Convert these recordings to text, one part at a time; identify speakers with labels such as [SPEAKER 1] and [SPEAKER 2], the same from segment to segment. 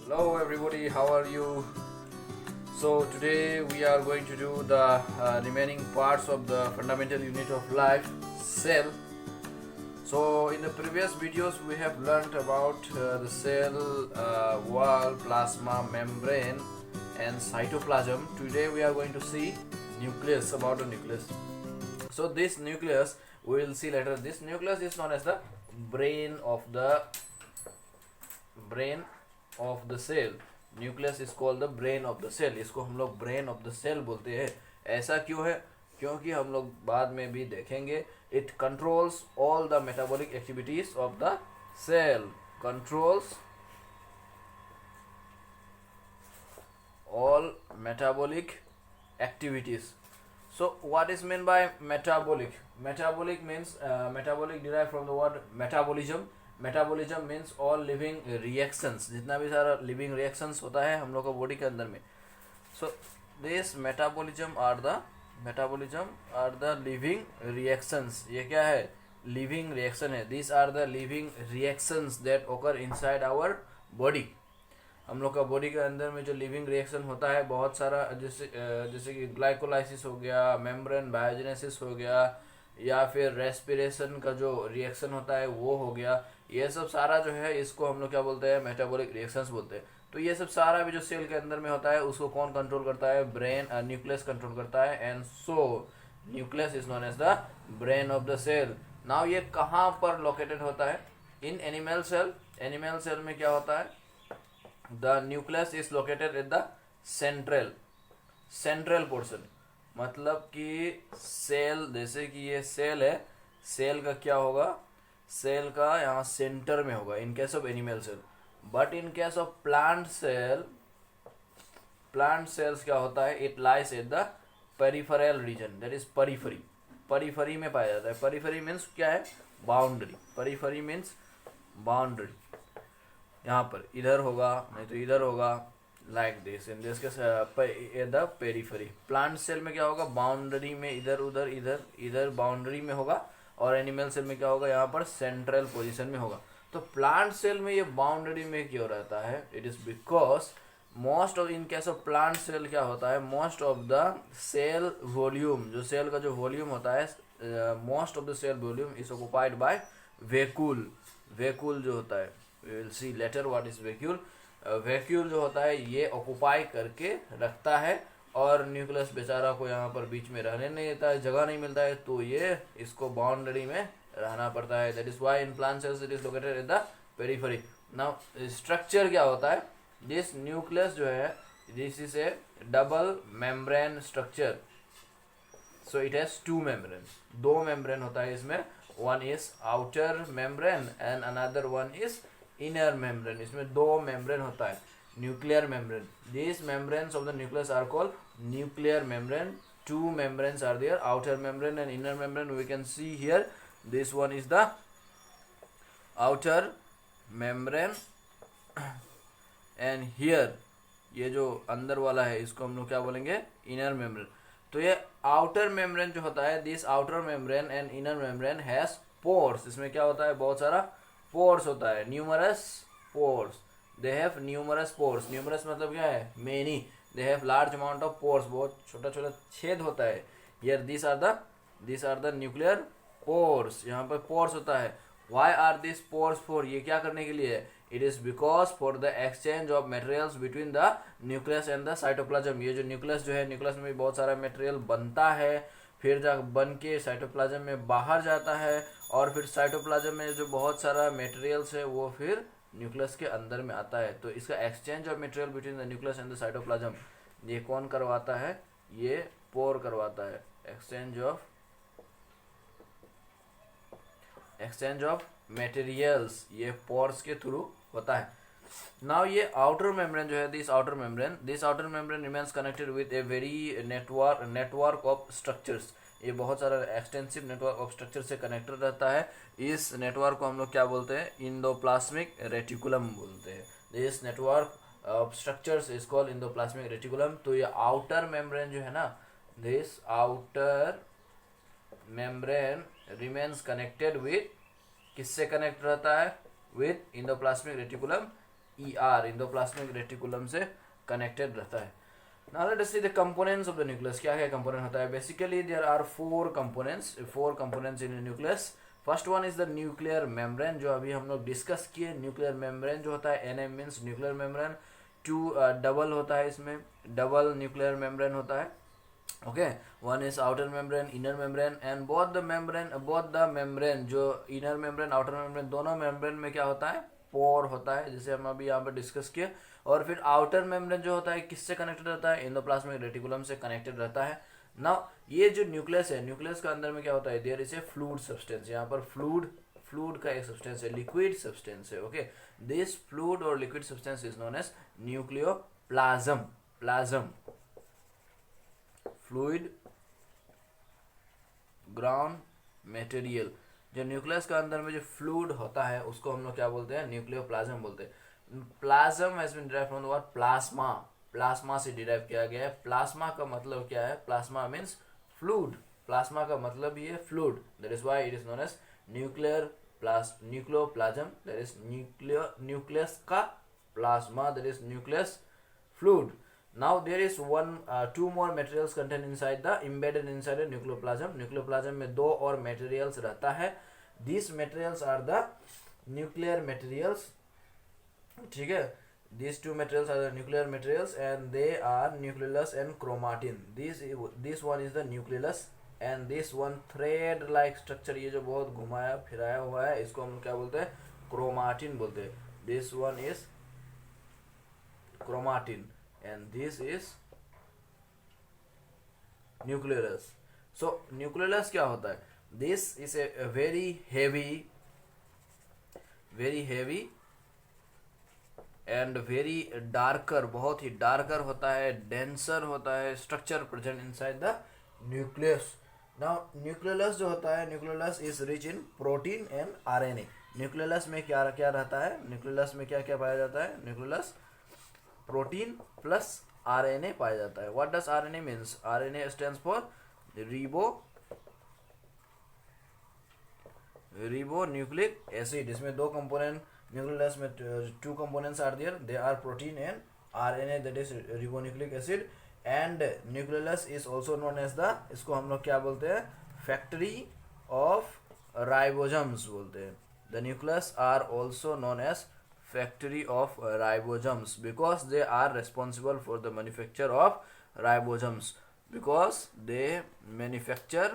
[SPEAKER 1] Hello everybody, how are you? So today we are going to do the remaining parts of the fundamental unit of life, cell. So in the previous videos we have learned about the cell, wall, plasma, membrane and cytoplasm. Today we are going to see nucleus, about the nucleus. So this nucleus we will see later. This nucleus is known as the brain of the cell. Nucleus is called the brain of the cell. इसको हम लोग brain of the cell बोलते हैं. ऐसा क्यों है? क्योंकि हम लोग बाद में भी देखेंगे. It controls all the metabolic activities of the cell. Controls all metabolic activities. So what is meant by metabolic? Metabolic means metabolic derived from the word metabolism. Metabolism means all living reactions. जितना भी सारा living reactions होता है हम लोग का body के अंदर में. So this metabolism are the living reactions. ये क्या है? living reaction है. These are the living reactions that occur inside our body. हम लोग का बॉडी के अंदर में जो लिविंग रिएक्शन होता है बहुत सारा, जैसे कि ग्लाइकोलाइसिस हो गया, मेम्ब्रेन बायोजेनेसिस हो गया, या फिर रेस्पिरेशन का जो रिएक्शन होता है वो हो गया. ये सब सारा जो है इसको हम लोग क्या बोलते हैं? मेटाबॉलिक रिएक्शंस बोलते हैं. तो ये सब सारा भी जो सेल के अंदर में होता है उसको कौन कंट्रोल करता है? ब्रेन, न्यूक्लियस कंट्रोल करता है. And so nucleus is known as the brain of the cell. Now ये कहाँ पर लोकेटेड होता है? In animal cell. Animal cell में क्या होता है? The nucleus is located at the central portion. मतलब कि सेल, जैसे कि ये सेल है, सेल का क्या होगा? सेल का यहाँ सेंटर में होगा in case of animal cell. But in case of plant cells क्या होता है? It lies at the peripheral region, that is periphery. Periphery में पाया जाता है. परिफरी मीन्स क्या है? बाउंड्री. Periphery means boundary. यहाँ पर इधर होगा, नहीं तो इधर होगा, like this. In this the periphery. Plant cell में क्या होगा? बाउंड्री में इधर उधर इधर बाउंड्री में होगा. और एनिमल सेल में क्या होगा? यहाँ पर सेंट्रल पोजीशन में होगा. तो प्लांट सेल में ये बाउंड्री में क्यों रहता है? It is because most of, in case of plant cell क्या होता है? Most of the cell volume, जो सेल का जो वॉल्यूम होता है, most of the cell volume is occupied by vacuole. Vacuole जो होता है, we will see later what is vacuole. Vacuole जो होता है ये ऑक्युपाई करके रखता है और न्यूक्लियस बेचारा को यहाँ पर बीच में रहने नहीं देता है, जगह नहीं मिलता है, तो ये इसको बाउंड्री में रहना पड़ता है. That is why in plant cells it is located at the periphery. Now structure क्या होता है? दिस न्यूक्लियस जो है, this is a double membrane structure. So it has two membrane. दो मेम्ब्रेन होता है इसमें. One is outer membrane and another one is inner membrane. इसमें दो मेम्ब्रेन होता है. Nuclear membrane. This membranes of the nucleus are called nuclear membrane. Two membranes are there, outer membrane and inner membrane. We can see here this one is the outer membrane and here ये जो अंदर वाला है इसको हम लोग क्या बोलेंगे? Inner membrane. तो ये आउटर मेम्ब्रेन जो होता है, this outer membrane and inner membrane has pores. इसमें क्या होता है? बहुत सारा पोर्स होता है. Numerous pores. They have numerous pores. Numerous मतलब क्या है? Many. They have large amount of pores. बहुत छोटा छोटा छेद होता है. Here this are the nuclear pores. यहाँ पर पोर्स होता है. Why are this pores for? ये क्या करने के लिए है? It is because for the exchange of materials between the nucleus and the cytoplasm. ये जो न्यूक्लियस जो है, न्यूक्लियस में भी बहुत सारा मटेरियल बनता है, फिर जा बन के साइटोप्लाज्म में बाहर जाता है, और फिर साइटोप्लाज्म में जो बहुत सारा मटेरियल्स है वो फिर न्यूक्लियस के अंदर में आता है. तो इसका exchange of material between the nucleus and the cytoplasm ये कौन करवाता है? ये पोर करवाता है. एक्सचेंज ऑफ मटेरियल्स ये पोर्स के थ्रू होता है. नाउ ये आउटर मेम्ब्रेन जो है, this outer membrane remains connected with a very network of structures. ये बहुत सारा एक्सटेंसिव नेटवर्क ऑफ स्ट्रक्चर से कनेक्टेड रहता है. इस नेटवर्क को हम लोग क्या बोलते हैं? इंडोप्लाज्मिक रेटिकुलम बोलते हैं. This network of structures is called endoplasmic reticulum. तो ये आउटर मेम्ब्रेन जो है ना, this outer membrane remains connected with, किससे कनेक्ट रहता है? With endoplasmic reticulum ER endoplasmic reticulum से कनेक्टेड रहता है। Now let us see the components of the nucleus. क्या क्या component होता है? Basically there are four components in the nucleus. First one is the nuclear membrane, जो अभी हम लोग डिस्कस किए। न्यूक्लियर मेम्ब्रेन जो होता है, NM means nuclear membrane, double होता है, इसमें डबल न्यूक्लियर मेम्ब्रेन होता है। Okay, one is outer membrane, inner membrane, and both the membrane जो इनर मेम्ब्रेन आउटर मेम्ब्रेन दोनों मेम्ब्रेन में क्या होता है? पोर होता है, जैसे हम अभी यहाँ पर डिस्कस किए। और फिर आउटर मेम्ब्रेन जो होता है किससे कनेक्टेड रहता है? एंडोप्लाज्मिक रेटिकुलम से कनेक्टेड रहता है। नाउ ये जो न्यूक्लियस है, न्यूक्लियस का अंदर में क्या होता है? There is a fluid substance. यहाँ पर फ्लूइड का एक सब्सटेंस है, लिक्विड सब्सटेंस है। ओके, दिस फ्लूइड और liquid substance is known as nucleoplasm. Fluid ground material, जो न्यूक्लियस का अंदर में जो फ्लूइड होता है उसको हम लोग क्या बोलते हैं? न्यूक्लियोप्लाज्म बोलते हैं। Plasm has been derived from the word plasma. Plasma से डिराइव किया गया है। प्लाज्मा का मतलब क्या है? Plasma means fluid. प्लाज्मा का मतलब ये fluid, that is why it is known as nucleoplasm, that is nucleus का plasma, that is nucleus fluid. Now there is two more materials contained inside the embedded inside the nucleoplasm. nucleoplasm में दो और materials रहता है. These materials are the nuclear materials. ठीक है, these two materials are the nuclear materials and they are nucleolus and chromatin. This one is the nucleolus and this one thread like structure, ये जो बहुत घुमाया फिराया हुआ है इसको हम क्या बोलते हैं? chromatin बोलते हैं. This one is chromatin and this is nucleolus. So nucleolus क्या होता है? This is a very heavy and very darker, बहुत ही darker होता है, denser होता है structure present inside the nucleus. Now nucleolus जो होता है, nucleolus is rich in protein and RNA. nucleolus में क्या क्या रहता है? nucleolus में क्या क्या पाया जाता है? nucleolus प्रोटीन प्लस आरएनए पाया जाता है। What does RNA means? RNA stands for ribonucleic acid. इसमें दो कंपोनेंट, न्यूक्लियस में two components are there, they are protein and RNA, that is ribonucleic acid. And nucleus is also known as the, इसको हम लोग क्या बोलते हैं? Factory of ribosomes बोलते हैं। The nucleus are also known as factory of ribosomes because they are responsible for the manufacture of ribosomes, because they manufacture,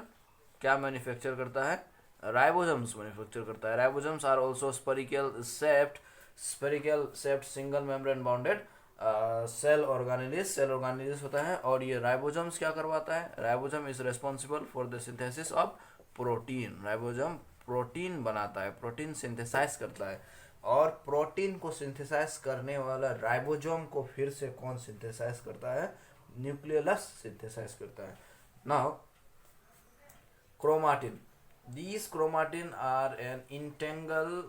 [SPEAKER 1] क्या manufacture करता है? ribosomes manufacture करता है। ribosomes are also spherical shaped single membrane bounded cell organelles होता है। और ये ribosomes क्या करवाता है? ribosome is responsible for the synthesis of protein. ribosome protein बनाता है, प्रोटीन सिंथेसाइज करता है। और प्रोटीन को सिंथेसाइज करने वाला राइबोसोम को फिर से कौन सिंथेसाइज करता है? न्यूक्लियोलस सिंथेसाइज करता है। Now chromatin, these chromatin are an integral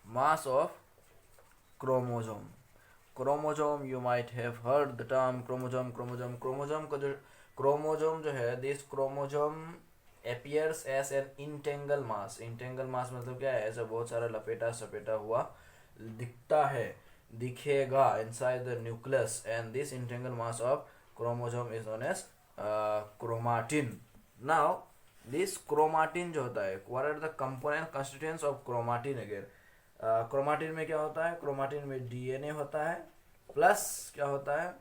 [SPEAKER 1] mass of chromosome. you might have heard the term chromosome का जो क्रोमोसोम जो है, this chromosome appears as an integral mass मतलब क्या है? ऐसा बहुत सारा लपेटा सपेटा हुआ दिखेगा inside the nucleus, and this integral mass of chromosome is known as chromatin. Now this chromatin जो होता है, what are the component constituents of chromatin again? chromatin में क्या होता है? chromatin में DNA होता है प्लस क्या होता है?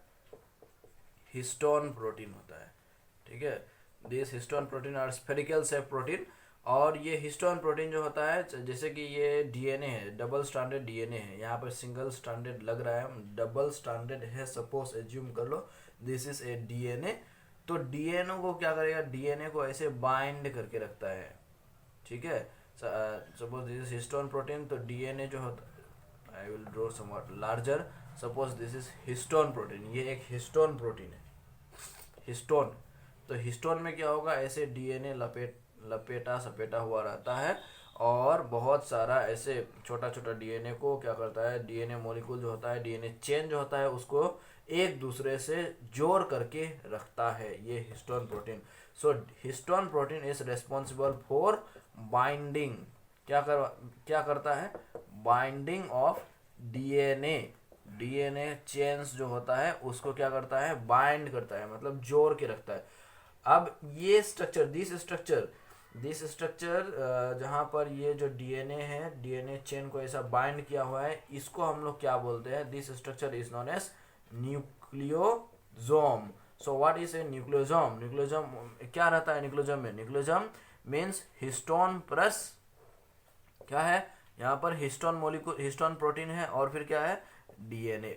[SPEAKER 1] हिस्टोन प्रोटीन होता है। ठीक है, दिस हिस्टोन प्रोटीन और स्फेरिकल शेप प्रोटीन। और ये हिस्टोन प्रोटीन जो होता है, जैसे कि ये डीएनए है, डबल स्ट्रैंडेड डीएनए है, यहाँ पर सिंगल स्ट्रैंडेड लग रहा है, डबल स्ट्रैंडेड है, सपोज एज्यूम कर लो दिस इज ए डीएनए। तो डीएनए को क्या करेगा? डीएनए को ऐसे बाइंड करके रखता है। ठीक है, suppose this is histone protein, तो डीएनए जो होता है, I will draw somewhat larger, suppose this is histone protein, ये एक हिस्टोन प्रोटीन है, हिस्टोन। तो हिस्टोन में क्या होगा? ऐसे डीएनए लपेटा सपेटा हुआ रहता है और बहुत सारा ऐसे छोटा छोटा डीएनए को क्या करता है? डीएनए मॉलिक्यूल जो होता है, डीएनए चेन जो होता है, उसको एक दूसरे से जोड़ करके रखता है ये histone protein. So histone protein is responsible for binding क्या करता है, binding of DNA, DNA chains जो होता है उसको क्या करता है, बाइंड करता है, मतलब जोड़ के रखता है। अब ये स्ट्रक्चर, दिस स्ट्रक्चर जहाँ पर ये जो डीएनए है, डीएनए चेन को ऐसा बाइंड किया हुआ है, इसको हम लोग क्या बोलते हैं, this structure is known as nucleosome. So what is a nucleosome, nucleosome क्या रहता है न्यूक्लियोसोम में, न्यूक्लियोसोम मीन्स हिस्टोन प्लस क्या है यहाँ पर, हिस्टोन मॉलिक्यूल, हिस्टोन प्रोटीन है, और फिर क्या है, डीएनए,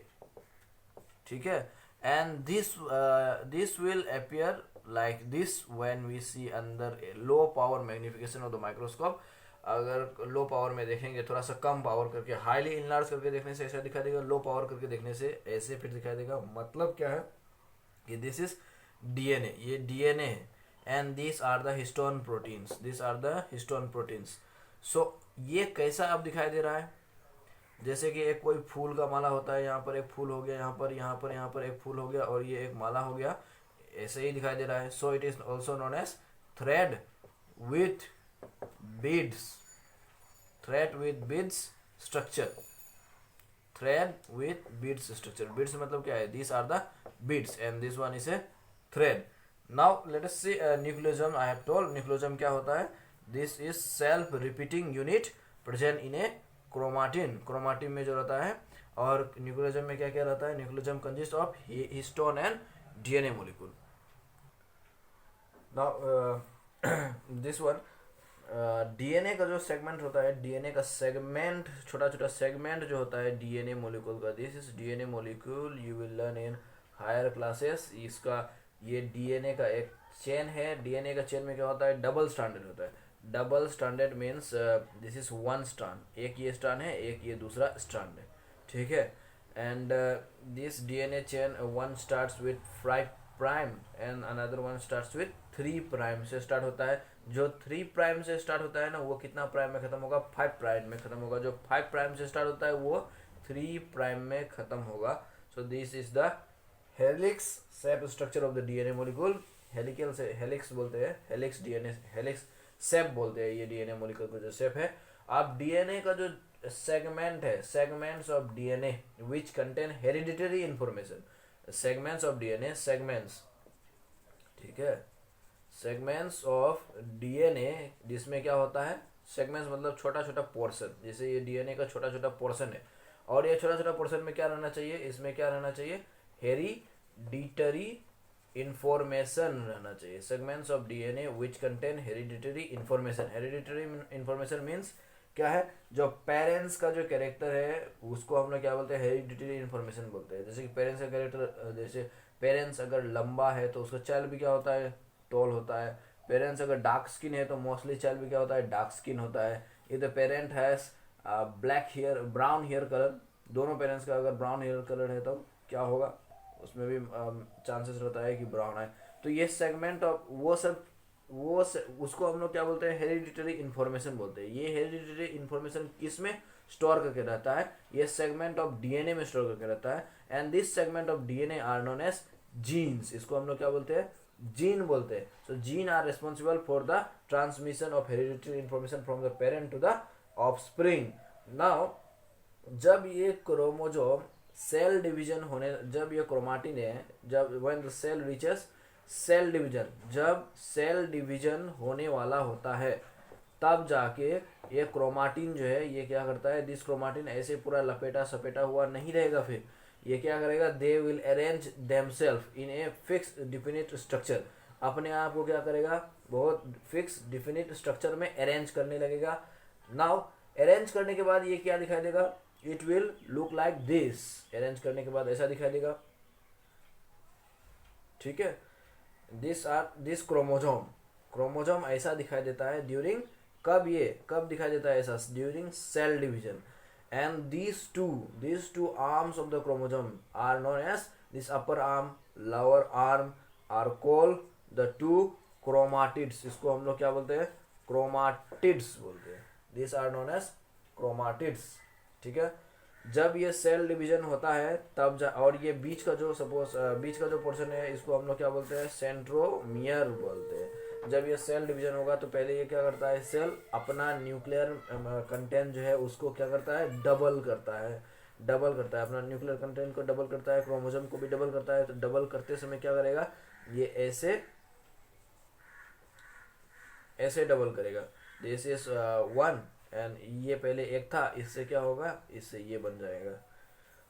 [SPEAKER 1] ठीक है। And this will appear like this when we see under a low power magnification of the microscope। अगर लो पावर में देखेंगे, थोड़ा सा कम पावर करके, हाईली इनलार्ज करके देखने से ऐसा दिखाई देगा, लो पावर करके देखने से ऐसे फिर दिखाई देगा। मतलब क्या है कि दिस इज डीएनए, ये डीएनए है, and this are the histone proteins, this are the histone proteins. So ये कैसा अब दिखाई दे रहा है, जैसे कि एक कोई फूल का माला होता है, यहाँ पर एक फूल हो गया, यहाँ पर एक फूल हो गया, और ये एक माला हो गया, ऐसे ही दिखाई दे रहा है। So it is also known as thread with beads, thread with beads structure, thread with beads structure. Beads मतलब क्या है, this are the beads and this one is a thread. Now let us see nucleosome. I have told nucleosome क्या होता है, this is self repeating unit present in a chromatin, chromatin में जो रहता है। और न्यूक्लियोसोम में क्या क्या रहता है, nucleosome consist of histone and DNA molecule. Now this one, DNA का जो सेगमेंट होता है, डीएनए का सेगमेंट, छोटा छोटा सेगमेंट जो होता है डीएनए मॉलिक्यूल का, this is DNA molecule, you will learn in higher classes. इसका ये डीएनए का एक चेन है, डीएनए का चेन में क्या होता है, डबल स्ट्रैंडेड होता है। Double stranded means this is one strand, एक ये स्ट्रैंड है, एक ये दूसरा स्ट्रैंड है, ठीक है। And this DNA chain one starts with 5 prime and another one starts with 3 prime से स्टार्ट होता है। जो 3 प्राइम से स्टार्ट होता है ना, वो कितना प्राइम में खत्म होगा, 5 प्राइम में खत्म होगा। जो 5 प्राइम से स्टार्ट होता है वो 3 प्राइम में खत्म होगा। So this is the helix shape structure of the DNA molecule. Helical से हेलिक्स बोलते हैं, हेलिक्स डीएनए, हेलिक्स शेप बोलते हैं ये डीएनए मॉलिक्यूल का जो शेप है। अब डीएनए का जो सेगमेंट है, segments of DNA which contain hereditary information, segments of DNA, segments, ठीक है, सेगमेंट्स ऑफ डीएनए, जिसमें क्या होता है, सेगमेंट्स मतलब छोटा छोटा पोर्शन, जैसे ये डीएनए का छोटा छोटा पोर्शन है, और ये छोटा छोटा पोर्शन में क्या रहना चाहिए, इसमें क्या रहना चाहिए, हेरिडिटरी इंफॉर्मेशन रहना चाहिए। Segments of DNA which contain hereditary information, hereditary information means क्या है, जो पेरेंट्स का जो कैरेक्टर है उसको हम लोग क्या बोलते हैं, हेरिडिटरी इंफॉर्मेशन बोलते हैं। जैसे कि पेरेंट्स का कैरेक्टर, जैसे पेरेंट्स अगर लंबा है तो उसका चाइल्ड भी क्या होता है, टॉल होता है। पेरेंट्स अगर डार्क स्किन है तो मोस्टली चाइल्ड भी क्या होता है, डार्क स्किन होता है। If the parent has black hair, brown hair colour, दोनों पेरेंट्स का अगर ब्राउन हेयर कलर है तो क्या होगा, उसमें भी चांसेस रहता है कि ब्राउन है। तो ये सेगमेंट ऑफ वो उसको हम लोग क्या बोलते हैं, हेरिडिटरी इन्फॉर्मेशन बोलते हैं। ये हेरिडिटरी इन्फॉर्मेशन किस में स्टोर करके रहता है, ये सेगमेंट ऑफ डीएनए में स्टोर करके रहता है। And this segment of DNA are known as genes, इसको हम लोग क्या बोलते हैं, जीन बोलते हैं। So gene are responsible for the transmission of hereditary information from the parent to the offspring. Now जब ये क्रोमोजोम सेल डिवीजन होने, जब ये क्रोमाटिन है, जब when the cell reaches cell division, जब सेल डिवीजन होने वाला होता है तब जाके ये क्रोमाटिन जो है ये क्या करता है, दिस क्रोमाटिन ऐसे पूरा लपेटा सपेटा हुआ नहीं रहेगा, फिर ये क्या करेगा, they will arrange themselves in a fix definite structure, अपने आप को क्या करेगा, बहुत फिक्स डिफिनिट स्ट्रक्चर में अरेंज करने लगेगा। नाउ अरेंज करने के बाद ये क्या दिखाई देगा, it will look like this, arrange करने के बाद ऐसा दिखाई देगा, ठीक है। दिस क्रोमोजोम, क्रोमोजोम ऐसा दिखाई देता है ड्यूरिंग, कब दिखाई देता है ऐसा, during cell division. And these two arms of the chromosome are known as, this upper arm, lower arm are called the two chromatids, इसको हम लोग क्या बोलते हैं, chromatids बोलते हैं। these are known as chromatids, ठीक है। जब ये सेल डिवीजन होता है तब और ये बीच का जो सपोज बीच का जो पोर्शन है इसको हम लोग क्या बोलते हैं, सेंट्रोमियर बोलते हैं। जब ये सेल डिवीजन होगा तो पहले ये क्या करता है, सेल अपना न्यूक्लियर कंटेंट जो है उसको क्या करता है, डबल करता है, अपना न्यूक्लियर कंटेंट को डबल करता है, क्रोमोसोम को भी डबल करता है। तो डबल करते समय क्या करेगा, ये ऐसे डबल करेगा, दिस इज 1 एंड ये पहले एक था, इससे क्या होगा, इससे ये बन जाएगा।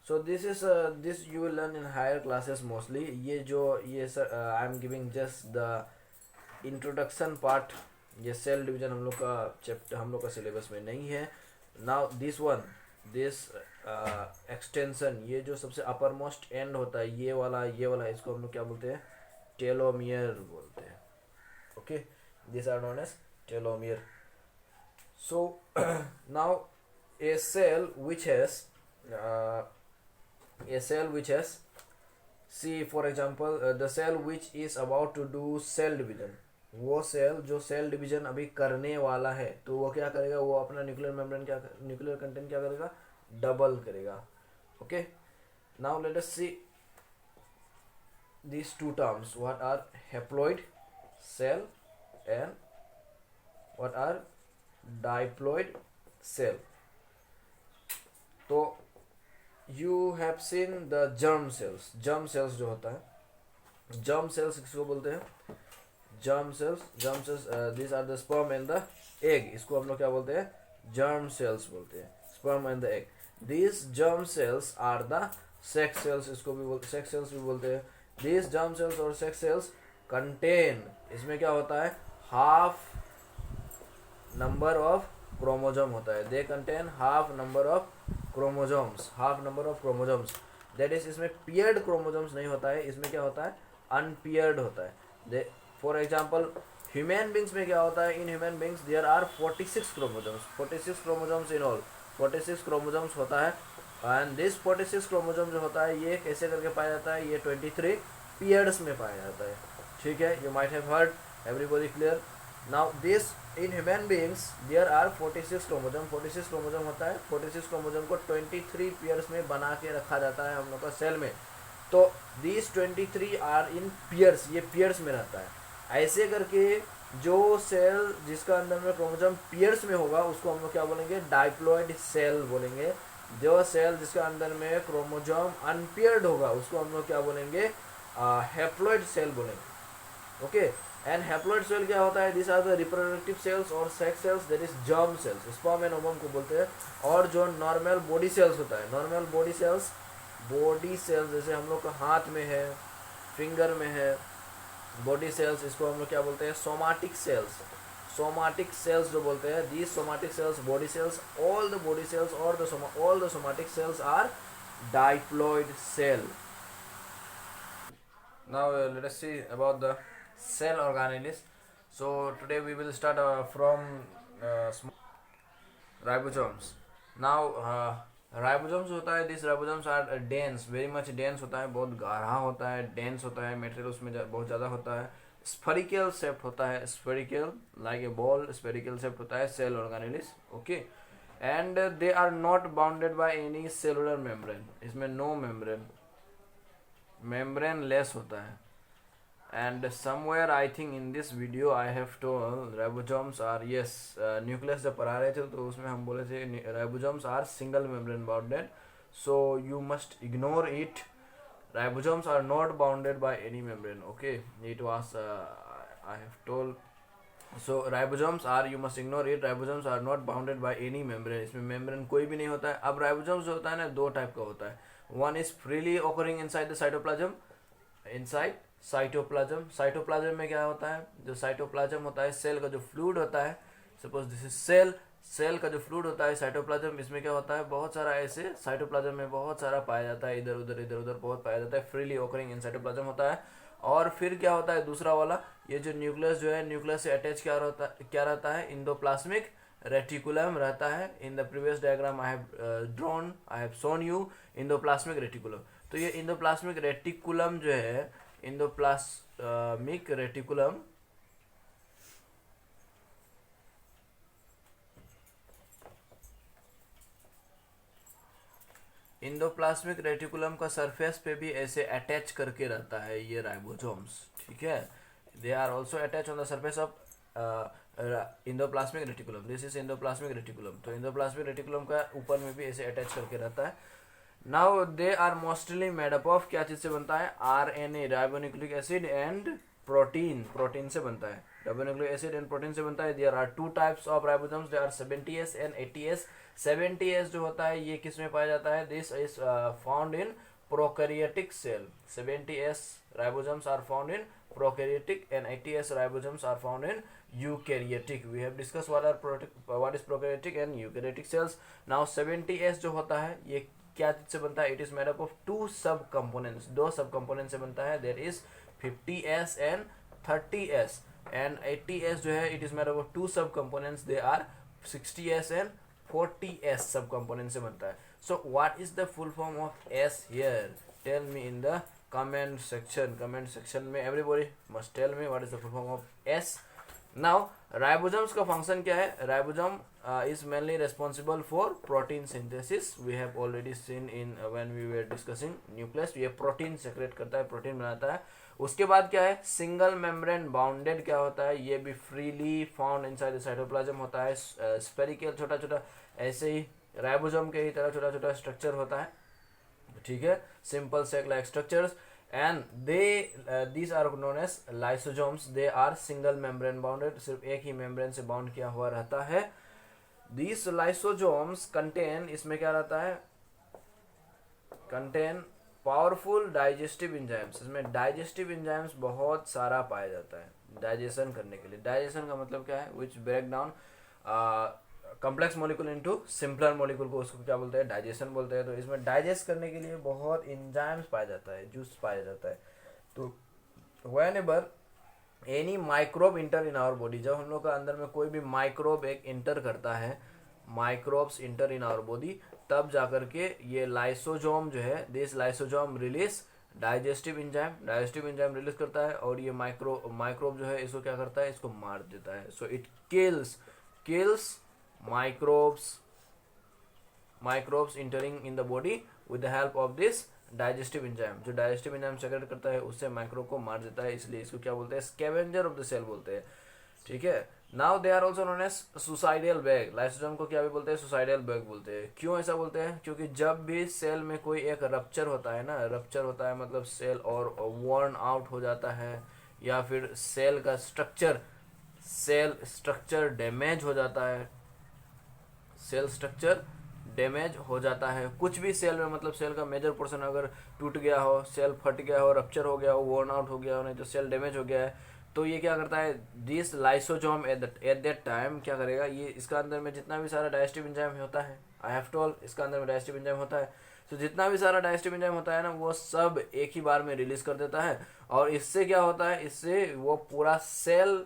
[SPEAKER 1] So this you will learn in higher classes mostly. ये sir I am giving just the introduction part. ये सेल डिवीजन हम लोग का चैप्टर, हम लोग का सिलेबस में नहीं है। नाउ दिस एक्सटेंशन, ये जो सबसे अपर मोस्ट एंड होता है, ये वाला इसको हम लोग क्या बोलते हैं, टेलोमियर बोलते हैं। Okay, these are known as telomere. So now a cell which has see for example the cell which is about to do cell division, वो सेल जो सेल डिवीजन अभी करने वाला है, तो वो क्या करेगा, वो अपना न्यूक्लियर कंटेंट क्या करेगा, डबल करेगा। Okay, now let us see these two terms, what are haploid cell and what are diploid cell. तो you have seen the germ cells जो होता है, germ cells किसको बोलते हैं, germ cells these are the sperm and the egg, इसको हम लोग क्या बोलते हैं, germ cells बोलते हैं, sperm and the egg. These germ cells are the sex cells, इसको भी sex cells भी बोलते हैं। These germ cells और sex cells contain, इसमें क्या होता है, हाफ नंबर ऑफ क्रोमोजोम होता है, they contain half number of chromosomes, that is, इसमें पियर्ड क्रोमोजोम्स नहीं होता है, इसमें क्या होता है, अनपियर्ड होता है। फॉर एग्जाम्पल ह्यूमन बींग्स में क्या होता है, in human beings there are 46 chromosomes in all, 46 chromosomes होता है। एंड दिस 46 क्रोमोजोम जो होता है, ये कैसे करके पाया जाता है, ये 23 पीरियड्स में पाया जाता है। ठीक है, you might have heard, everybody clear. Now this in human beings there are 46 chromosome होता है, 46 क्रोमोजोम को 23 पेयर्स में बना के रखा जाता है हम लोग का सेल में। तो दिस 23 आर इन पेयर्स, ये पेयर्स में रहता है। ऐसे करके जो सेल जिसका अंदर में क्रोमोजोम पेयर्स में होगा उसको हम लोग क्या बोलेंगे, डाइप्लॉइड सेल बोलेंगे। जो सेल जिसका अंदर में क्रोमोजोम अनपेयर्ड होगा उसको हम लोग क्या बोलेंगे, हैप्लॉइड सेल बोलेंगे। ओके, एंड हैप्लॉइड सेल क्या होता है, this are the reproductive cells or sex cells, that is germ cells, sperm and ovum को बोलते हैं। और जो नॉर्मल बॉडी सेल्स होता है, नॉर्मल बॉडी सेल्स जैसे हम लोग का हाथ में है, फिंगर में है बॉडी सेल्स, इसको हम लोग क्या बोलते हैं, सोमाटिक सेल्स जो बोलते हैं। These somatic cells, body cells, all the body cells और all the somatic cells are diploid cell. Now let us see about the cell organelles. So today we will start from ribosomes. Now ribosomes होता है, this ribosomes are dense, very much dense होता है, बहुत गाढ़ा होता है, dense होता है, मटेरियल उसमें बहुत ज़्यादा होता है, स्फेरिकल शेप होता है, spherical like a ball, spherical shape होता है cell organelles. Okay, and they are not bounded by any cellular membrane, इसमें नो मेम्ब्रेन लेस होता है। And somewhere I think in this video I have told ribosomes are, yes, nucleus जब पढ़ा रहे थे तो उसमें हम बोले थे ribosomes are single membrane bounded, so you must ignore it. Ribosomes are not bounded by any membrane. Okay, it was I have told. So ribosomes are, you must ignore it, ribosomes are not bounded by any membrane, इसमें membrane कोई भी नहीं होता है। अब ribosomes जो होता है ना, दो टाइप का होता है, one is freely occurring inside the cytoplasm, cytoplasm में क्या होता है, जो साइटोप्लाज्म होता है, सेल का जो फ्लूइड होता है, सपोज दिस इज सेल का जो फ्लूइड होता है साइटोप्लाज्म, इसमें क्या होता है, बहुत सारा ऐसे साइटोप्लाज्म में बहुत सारा पाया जाता है, इधर उधर बहुत पाया जाता है, फ्रीली ओकरिंग इन साइटोप्लाज्म होता है। और फिर क्या होता है दूसरा वाला, ये जो न्यूक्लियस जो है, न्यूक्लियस से अटैच क्या रहता है, इंडोप्लाज्मिक रेटिकुलम रहता है। In the previous diagram I have shown you endoplasmic reticulum. तो ये इंडोप्लाज्मिक रेटिकुलम जो है, इंडोप्लाज्मिक रेटिकुलम का सरफेस पे भी ऐसे अटैच करके रहता है ये राइबोसोम्स। ठीक है, they are also attached on the surface of endoplasmic reticulum. This is endoplasmic reticulum. तो endoplasmic reticulum का ऊपर में भी ऐसे अटैच करके रहता है. Now they are mostly made up of, क्या चीज से बनता है? RNA, ribonucleic acid and protein. Protein से बनता है. राइबोन्यूक्लिक एसिड एंड प्रोटीन से बनता है. There are two types of ribosomes. There are 70S and 80S. 70S जो होता है ये किस में पाया जाता है? This is found in prokaryotic cell. 70S ribosomes are found in prokaryotic and 80S ribosomes are found in eukaryotic. We have discussed what is prokaryotic and eukaryotic cells. Now 70S जो होता है ये क्या चीज से बनता है? It is made up of two sub components. दो सब components से बनता है. There is 50S and 30S. And 80S जो है it is made up of two sub components. They are 60S and 40S sub components से बनता है. So what is the full form of S here? Tell me in the comment section. Comment section में everybody must tell me what is the full form of S. Now ribosomes का function क्या है? Ribosome is mainly responsible for protein synthesis. We have already seen in when we were discussing nucleus. ये protein secrete करता है, protein बनाता है. उसके बाद क्या है? सिंगल मेम्ब्रेन बाउंडेड क्या होता है? ये भी freely found inside the cytoplasm होता है. स्पेरिकल छोटा छोटा ऐसे ही राइबोसोम के ही तरह छोटा छोटा स्ट्रक्चर होता है. ठीक है, simple sac like structures. And they these are known as lysosomes. They are single membrane bounded. सिर्फ एक ही मेम्ब्रेन से बाउंड किया हुआ रहता है. These lysosomes contain, इसमें क्या रहता है? contain powerful digestive enzymes. इसमें डाइजेस्टिव इंजाइम्स बहुत सारा पाया जाता है डाइजेशन करने के लिए. डाइजेशन का मतलब क्या है? Which break down complex molecule into simpler molecule को उसको क्या बोलते हैं? डाइजेशन बोलते हैं. तो इसमें डाइजेस्ट करने के लिए बहुत इंजाइम्स पाया जाता है, जूस पाया जाता है. तो whenever any microbe enter in our body, जब हम लोग का अंदर में कोई भी माइक्रोब एक इंटर करता है, microbes enter in our body, तब जाकर के ये लाइसोजोम जो है, this lysosome release digestive enzyme release करता है. और ये माइक्रोब जो है इसको क्या करता है? इसको मार देता है. So it kills microbes entering in the body with the help of this digestive enzyme. जो डाइजेस्टिव इंजाइम सेक्रेट करता है उससे माइक्रोब को मार देता है. इसलिए इसको क्या बोलते हैं? स्कैवेंजर ऑफ द सेल बोलते हैं. ठीक है. Now they are also known as suicidal bag. Lysosome को क्या भी बोलते हैं? सुसाइडल बैग बोलते हैं. क्यों ऐसा बोलते हैं? क्योंकि जब भी सेल में कोई एक रप्चर होता है ना, रप्चर होता है मतलब सेल और वर्न आउट हो जाता है, या फिर सेल स्ट्रक्चर डैमेज हो जाता है, सेल स्ट्रक्चर डैमेज हो जाता है कुछ भी सेल में, मतलब सेल का मेजर पोर्शन अगर टूट गया हो, सेल फट गया हो, रप्चर हो गया हो, वर्न आउट हो गया हो, नहीं तो सेल डैमेज हो गया है, तो ये क्या करता है? This lysosome at that time क्या करेगा? ये इसका अंदर में जितना भी सारा डाइजेस्टिव एंजाइम होता है, आई हैव टोल्ड इसका अंदर में डाइजेस्टिव एंजाइम होता है, तो जितना भी सारा डाइजेस्टिव एंजाइम होता है ना, वो सब एक ही बार में रिलीज कर देता है. और इससे क्या होता है? इससे वो पूरा सेल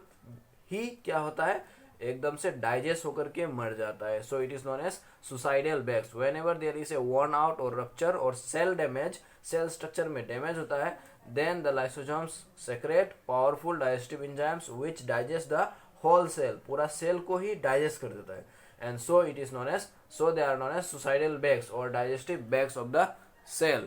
[SPEAKER 1] ही क्या होता है? एकदम से डाइजेस्ट होकर के मर जाता है. So it is known as suicidal bags. Whenever there is a worn out और रप्चर और सेल डैमेज, सेल स्ट्रक्चर में डैमेज होता है, then the lysosomes secrete powerful digestive enzymes which digest the whole cell. पूरा cell को ही digest कर देता है. and so it is known as, so they are known as suicidal bags or digestive bags of the cell.